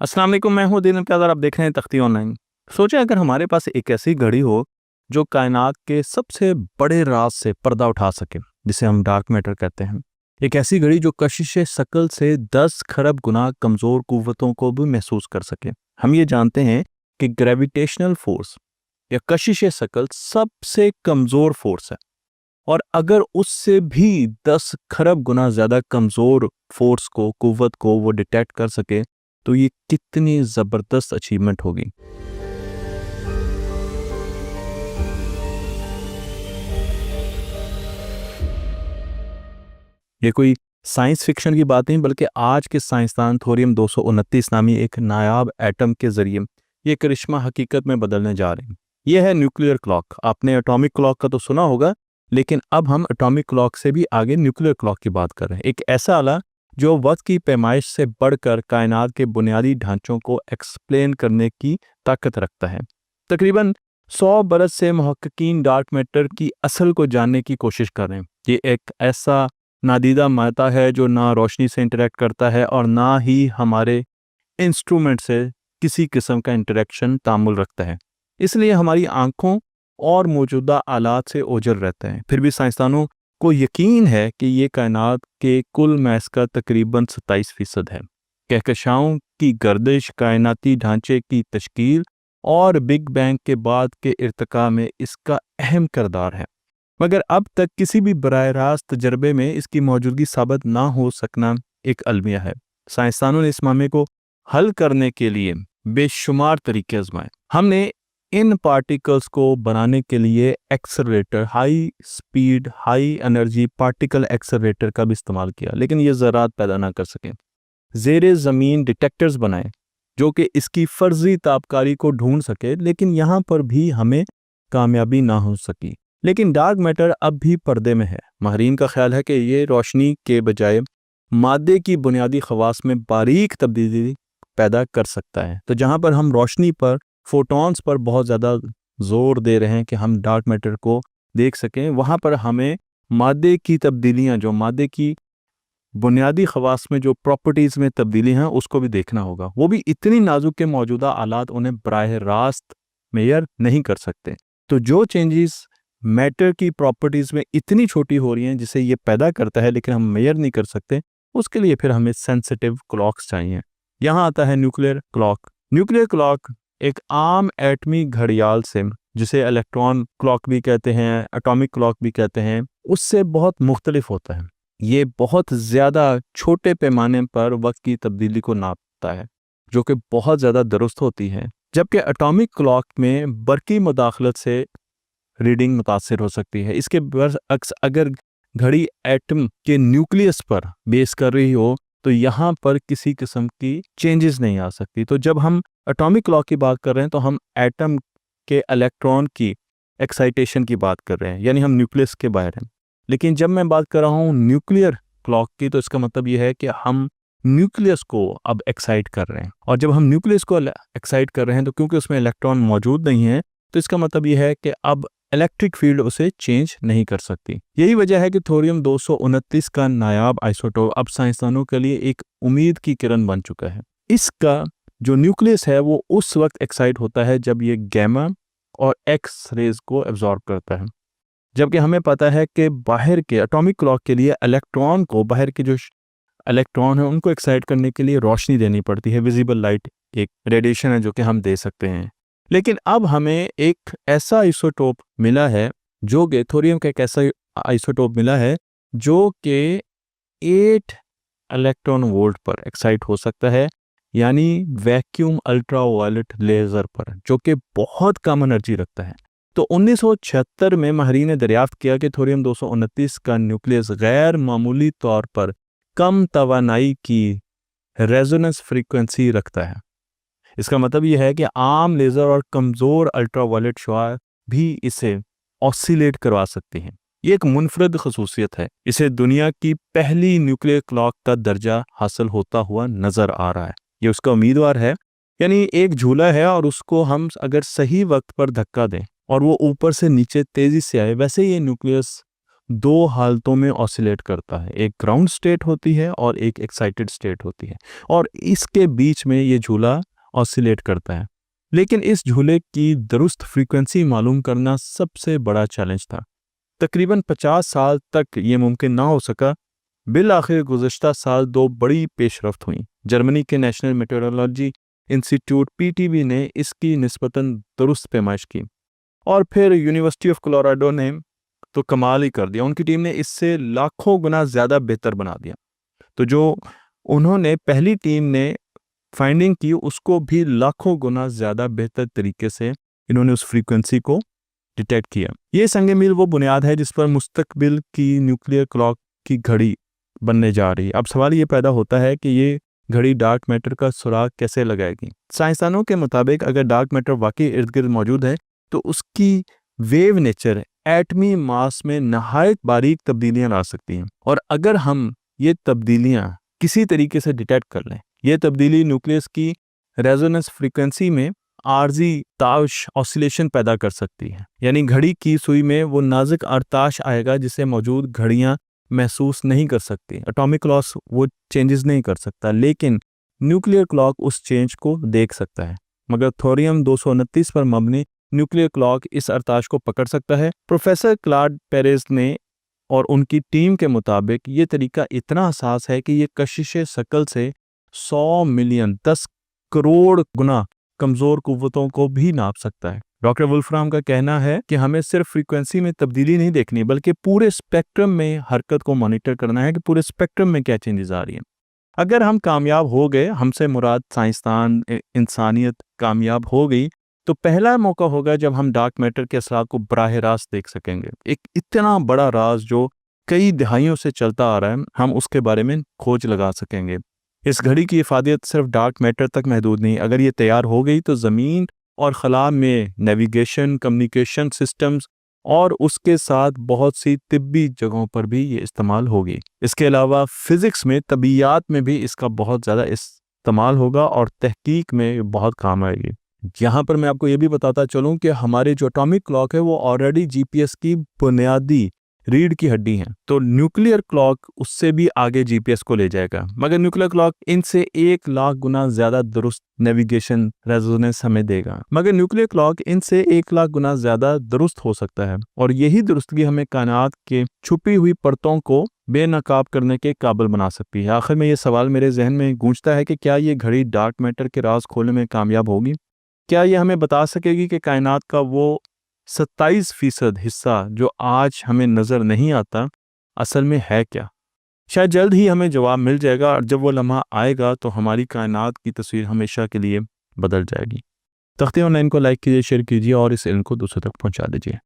अस्सलाम वालेकुम, मैं हूँ दिन इम्तियाज़ और आप देख रहे हैं तख्ती ऑनलाइन। सोचिए अगर हमारे पास एक ऐसी घड़ी हो जो कायनात के सबसे बड़े राज से पर्दा उठा सके, जिसे हम डार्क मैटर कहते हैं। एक ऐसी घड़ी जो कशिश शकल से 10 खरब गुना कमज़ोर कुव्वतों को भी महसूस कर सके। हम ये जानते हैं कि ग्रेविटेशनल फोर्स या कशिश शकल सबसे कमज़ोर फोर्स है, और अगर उससे भी 10 खरब गुना ज़्यादा कमज़ोर फोर्स को, कुव्वत को वो डिटेक्ट कर सके, तो ये कितनी ज़बरदस्त अचीवमेंट होगी। ये कोई साइंस फिक्शन की बात नहीं, बल्कि आज के साइंसदान थोरियम 229 नामी एक नायाब एटम के ज़रिए ये करिश्मा हकीकत में बदलने जा रहे हैं। ये है न्यूक्लियर क्लॉक। आपने एटॉमिक क्लॉक का तो सुना होगा, लेकिन अब हम एटॉमिक क्लॉक से भी आगे न्यूक्लियर क्लॉक की बात कर रहे हैं। एक ऐसा आला जो वक्त की पैमाइश से बढ़कर कायनात के बुनियादी ढांचों को एक्सप्लेन करने की ताकत रखता है। तकरीबन 100 बरस से मुहक्किकीन डार्क मैटर की असल को जानने की कोशिश कर रहे हैं। ये एक ऐसा नादीदा मादा है जो ना रोशनी से इंटरेक्ट करता है और ना ही हमारे इंस्ट्रूमेंट से किसी किस्म का इंटरेक्शन तामुल रखता है। इसलिए हमारी आंखों और मौजूदा आलात से ओझल रहते हैं। फिर भी साइंसदानों को यकीन है कि ये कायनात के कुल मैस का तकरीबन 27% है। कहकशाओं की गर्दिश, कायनाती ढांचे की तश्कील और बिग बैंग के बाद के इर्तिका में इसका अहम किरदार है। मगर अब तक किसी भी बराह रास्त तजर्बे में इसकी मौजूदगी साबित ना हो सकना एक अलमिया है। साइंसदानों ने इस मामले को हल करने के लिए बेशुमार तरीके आजमाए। हमने इन पार्टिकल्स को बनाने के लिए accelerator, high speed high energy particle accelerator का भी इस्तेमाल किया, लेकिन ये ज़रात पैदा ना कर सके। ज़ेरे ज़मीन डिटेक्टर्स बनाए जो कि इसकी फर्जी ताबकारी को ढूंढ सके, लेकिन यहाँ पर भी हमें कामयाबी ना हो सकी। लेकिन डार्क मैटर अब भी पर्दे में है। माहरीन का ख्याल है कि ये रोशनी के बजाय मादे की बुनियादी खवास में बारीक तब्दीली पैदा कर सकता है। तो जहाँ पर हम रोशनी पर, फोटॉन्स पर बहुत ज़्यादा जोर दे रहे हैं कि हम डार्क मैटर को देख सकें, वहाँ पर हमें मादे की तब्दीलियाँ, जो मादे की बुनियादी खवास में जो प्रॉपर्टीज़ में तब्दीली हैं, उसको भी देखना होगा। वो भी इतनी नाजुक के मौजूदा आलात उन्हें बराह रास्त मेयर नहीं कर सकते। तो जो चेंजेस मैटर की प्रॉपर्टीज़ में इतनी छोटी हो रही हैं जिसे ये पैदा करता है, लेकिन हम मेयर नहीं कर सकते, उसके लिए फिर हमें सेंसिटिव क्लॉक्स चाहिए। यहाँ आता है न्यूक्लियर क्लॉक। न्यूक्लियर क्लॉक एक आम एटमी घड़ियाल से, जिसे इलेक्ट्रॉन क्लॉक भी कहते हैं, एटॉमिक क्लॉक भी कहते हैं, उससे बहुत मुख्तलिफ होता है। ये बहुत ज़्यादा छोटे पैमाने पर वक्त की तब्दीली को नापता है, जो कि बहुत ज़्यादा दुरुस्त होती है। जबकि एटॉमिक क्लॉक में बरकी मुदाखलत से रीडिंग मुतासिर हो सकती है। इसके बरअक्स अगर घड़ी एटम के न्यूक्लियस पर बेस कर रही हो, तो यहाँ पर किसी किस्म की चेंजेस नहीं आ सकती। तो जब हम एटॉमिक क्लॉक की बात कर रहे हैं, तो हम एटम के इलेक्ट्रॉन की एक्साइटेशन की बात कर रहे हैं, यानी हम न्यूक्लियस के बाहर हैं। लेकिन जब मैं बात कर रहा हूँ न्यूक्लियर क्लॉक की, तो इसका मतलब यह है कि हम न्यूक्लियस को अब एक्साइट कर रहे हैं। और जब हम न्यूक्लियस को एक्साइट कर रहे हैं, तो क्योंकि उसमें इलेक्ट्रॉन मौजूद नहीं है, तो इसका मतलब यह है कि अब इलेक्ट्रिक फील्ड उसे चेंज नहीं कर सकती। यही वजह है कि थोरियम 229 का नायाब आइसोटोप अब साइंसदानों के लिए एक उम्मीद की किरण बन चुका है। इसका जो न्यूक्लियस है वो उस वक्त एक्साइट होता है जब ये गैमा और एक्स रेज को एब्जॉर्ब करता है। जबकि हमें पता है कि बाहर के एटॉमिक क्लॉक के लिए इलेक्ट्रॉन को, बाहर के जो इलेक्ट्रॉन है उनको एक्साइट करने के लिए रोशनी देनी पड़ती है। विजिबल लाइट एक रेडिएशन है जो कि हम दे सकते हैं। लेकिन अब हमें एक ऐसा आइसोटोप मिला है, जो कि थोरियम का एक ऐसा आइसोटोप मिला है जो कि 8 इलेक्ट्रॉन वोल्ट पर एक्साइट हो सकता है, यानी वैक्यूम अल्ट्रावायलेट लेज़र पर, जो कि बहुत कम एनर्जी रखता है। तो 1976 में माहरीन ने दरियाफ्त किया कि थोरियम 229 का न्यूक्लियस गैर मामूली तौर पर कम तवानाई की रेजोनेंस फ्रीक्वेंसी रखता है। इसका मतलब यह है कि आम लेज़र और कमज़ोर अल्ट्रावायलेट शुआ भी इसे ऑसिलेट करवा सकती हैं। ये एक मुनफरद खसूसियत है। इसे दुनिया की पहली न्यूक्लियर क्लॉक का दर्जा हासिल होता हुआ नज़र आ रहा है। ये उसका उम्मीदवार है, यानी एक झूला है और उसको हम अगर सही वक्त पर धक्का दें और वो ऊपर से नीचे तेज़ी से आए, वैसे ये न्यूक्लियस दो हालतों में ऑसिलेट करता है, एक ग्राउंड स्टेट होती है और एक एक्साइटेड स्टेट होती है, और इसके बीच में ये झूला ऑसिलेट करता है। लेकिन इस झूले की दुरुस्त फ्रीक्वेंसी मालूम करना सबसे बड़ा चैलेंज था। तकरीबन 50 साल तक ये मुमकिन ना हो सका। बिल आखिर गुज़श्ता साल दो बड़ी पेशरफ्त हुई। जर्मनी के नेशनल मेट्रोलॉजी इंस्टीट्यूट पीटीबी ने इसकी निस्बतन दुरुस्त पैमाइश की, और फिर यूनिवर्सिटी ऑफ कोलोराडो ने तो कमाल ही कर दिया। उनकी टीम ने इससे लाखों गुना ज़्यादा बेहतर बना दिया। तो जो उन्होंने पहली टीम ने फाइंडिंग की, उसको भी लाखों गुना ज़्यादा बेहतर तरीके से इन्होंने उस फ्रीक्वेंसी को डिटेक्ट किया। ये संग मील वो बुनियाद है जिस पर मुस्तकबिल की न्यूक्लियर क्लॉक की घड़ी बनने जा रही है। अब सवाल ये पैदा होता है कि ये घड़ी डार्क मैटर का सुराग कैसे लगाएगी। साइंसदानों के मुताबिक अगर डार्क मैटर वाकई इर्द गिर्द मौजूद है तो उसकी वेव नेचर एटमी मास में नहायत बारीक तब्दीलियां ला सकती हैं, और अगर हम ये तब्दीलियां किसी तरीके से डिटेक्ट कर लें, ये तब्दीली न्यूक्लियस की रेजोनेंस फ्रीक्वेंसी में आर्जी ताश ऑसिलेशन पैदा कर सकती है। यानी घड़ी की सुई में वो नाजुक आर्ताश आएगा जिसे मौजूद घड़ियां महसूस नहीं कर सकती। एटॉमिक क्लॉक वो चेंजेस नहीं कर सकता, लेकिन न्यूक्लियर क्लॉक उस चेंज को देख सकता है। मगर थोरियम 229 पर मबनी न्यूक्लियर क्लॉक इस आर्ताश को पकड़ सकता है। प्रोफेसर क्लाड पेरेज ने और उनकी टीम के मुताबिक ये तरीका इतना हसास है कि ये कशिश शकल से 100 मिलियन 10 करोड़ गुना कमज़ोर कुव्वतों को भी नाप सकता है। डॉक्टर वुल्फ्राम का कहना है कि हमें सिर्फ फ्रीक्वेंसी में तब्दीली नहीं देखनी, बल्कि पूरे स्पेक्ट्रम में हरकत को मॉनिटर करना है कि पूरे स्पेक्ट्रम में क्या चेंजेस आ रही हैं। अगर हम कामयाब हो गए, हमसे मुराद साइंसदान इंसानियत कामयाब हो गई, तो पहला मौका होगा जब हम डार्क मैटर के असरात को बराह रास्त देख सकेंगे। एक इतना बड़ा राज जो कई दहाइयों से चलता आ रहा है, हम उसके बारे में खोज लगा सकेंगे। इस घड़ी की इफादियत सिर्फ डार्क मैटर तक महदूद नहीं। अगर ये तैयार हो गई तो ज़मीन और खला में नेविगेशन, कम्युनिकेशन सिस्टम्स और उसके साथ बहुत सी तिब्बी जगहों पर भी ये इस्तेमाल होगी। इसके अलावा फिज़िक्स में, तबीयात में भी इसका बहुत ज़्यादा इस्तेमाल होगा और तहकीक में बहुत काम आएगी। यहाँ पर मैं आपको ये भी बताता चलूँ कि हमारे जो एटॉमिक क्लॉक है वो ऑलरेडी जीपीएस की बुनियादी रीढ़ की हड्डी है, तो न्यूक्लियर क्लॉक उससे भी आगे जीपीएस को ले जाएगा। मगर न्यूक्लियर क्लॉक इनसे 1 लाख गुना ज़्यादा दुरुस्त नेविगेशन रेजोनेंस हमें देगा। मगर न्यूक्लियर क्लॉक इनसे 1 लाख गुना ज़्यादा दुरुस्त हो सकता है, और यही दुरुस्तगी हमें कायनात के छुपी हुई परतों को बेनकाब करने के काबिल बना सकती है। आखिर में ये सवाल मेरे जहन में गूंजता है कि क्या ये घड़ी डार्क मैटर के राज खोलने में कामयाब होगी? क्या ये हमें बता सकेगी कि कायनात का वो 27% हिस्सा जो आज हमें नज़र नहीं आता असल में है क्या? शायद जल्द ही हमें जवाब मिल जाएगा, और जब वो लम्हा आएगा तो हमारी कायनात की तस्वीर हमेशा के लिए बदल जाएगी। तख्ती ऑनलाइन को लाइक कीजिए, शेयर कीजिए और इस इल्म को दूसरों तक पहुंचा दीजिए।